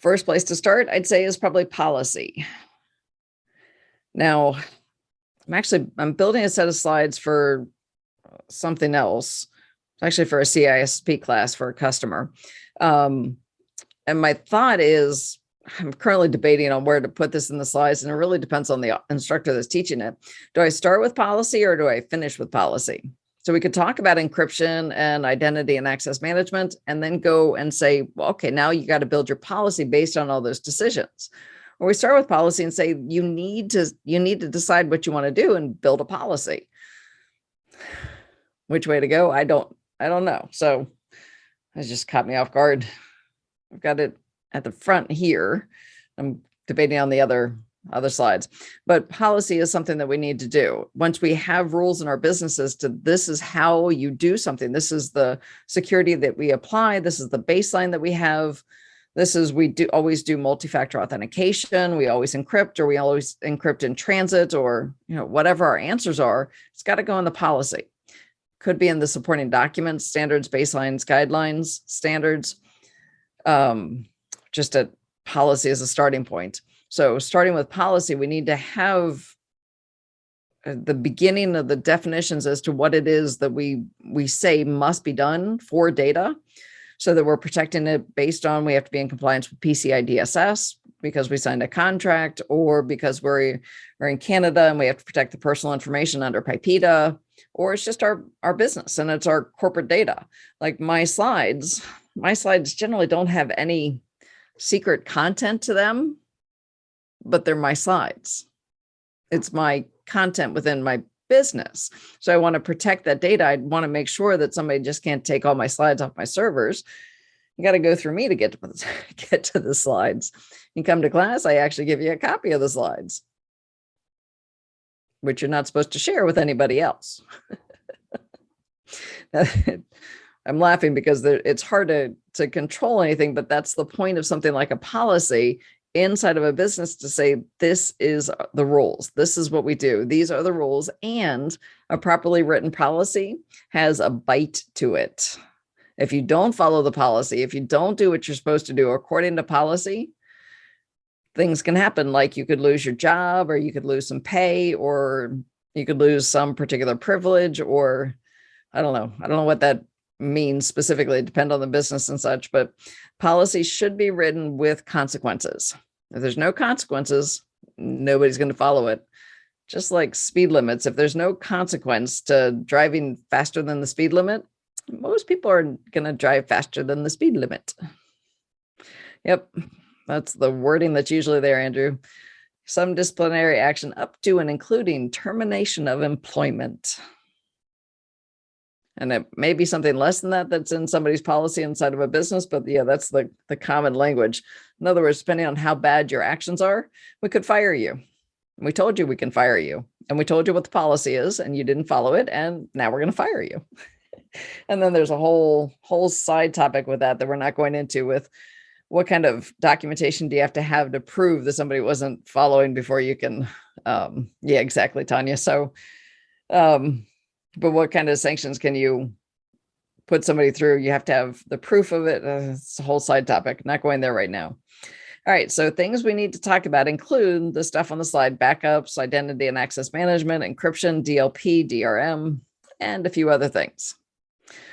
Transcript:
First place to start, I'd say, is probably policy. Now, I'm building a set of slides for something else, actually for a CISP class for a customer. And my thought is, I'm currently debating on where to put this in the slides, and it really depends on the instructor that's teaching it. Do I start with policy or do I finish with policy? So we could talk about encryption and identity and access management, and then go and say, well, okay, now you got to build your policy based on all those decisions. Or we start with policy and say, you need to decide what you want to do and build a policy. Which way to go? I don't know. So it just caught me off guard. I've got it at the front here. I'm debating on the other slides, but policy is something that we need to do. Once we have rules in our businesses this is how you do something. This is the security that we apply. This is the baseline that we have. We always do multi-factor authentication. We always encrypt, or we always encrypt in transit, or, whatever our answers are, it's got to go in the policy. Could be in the supporting documents, standards, baselines, guidelines, standards, just a policy as a starting point. So starting with policy, we need to have the beginning of the definitions as to what it is that we say must be done for data, so that we're protecting it based on, we have to be in compliance with PCI DSS because we signed a contract, or because we're in Canada and we have to protect the personal information under PIPEDA, or it's just our business and it's our corporate data. Like my slides generally don't have any secret content to them, but they're my slides. It's my content within my business. So I want to protect that data. I want to make sure that somebody just can't take all my slides off my servers. You got to go through me to get to the slides. You come to class, I actually give you a copy of the slides, which you're not supposed to share with anybody else. I'm laughing because it's hard to control anything, but that's the point of something like a policy inside of a business, to say, this is the rules. This is what we do. These are the rules. And a properly written policy has a bite to it. If you don't follow the policy, if you don't do what you're supposed to do according to policy, things can happen. Like you could lose your job, or you could lose some pay, or you could lose some particular privilege, or I don't know what that means specifically. It depends on the business and such, but policy should be written with consequences. If there's no consequences, nobody's going to follow it. Just like speed limits, if there's no consequence to driving faster than the speed limit, most people are going to drive faster than the speed limit. Yep, that's the wording that's usually there, Andrew. Some disciplinary action up to and including termination of employment. And it may be something less than that that's in somebody's policy inside of a business, but yeah, that's the common language. In other words, depending on how bad your actions are, we could fire you. We told you we can fire you, and we told you what the policy is, and you didn't follow it, and now we're going to fire you. And then there's a whole side topic with that we're not going into, with what kind of documentation do you have to prove that somebody wasn't following before you can, yeah, exactly, Tanya. So, but what kind of sanctions can you put somebody through? You have to have the proof of it. It's a whole side topic. Not going there right now. All right. So things we need to talk about include the stuff on the slide: backups, identity and access management, encryption, DLP, DRM, and a few other things.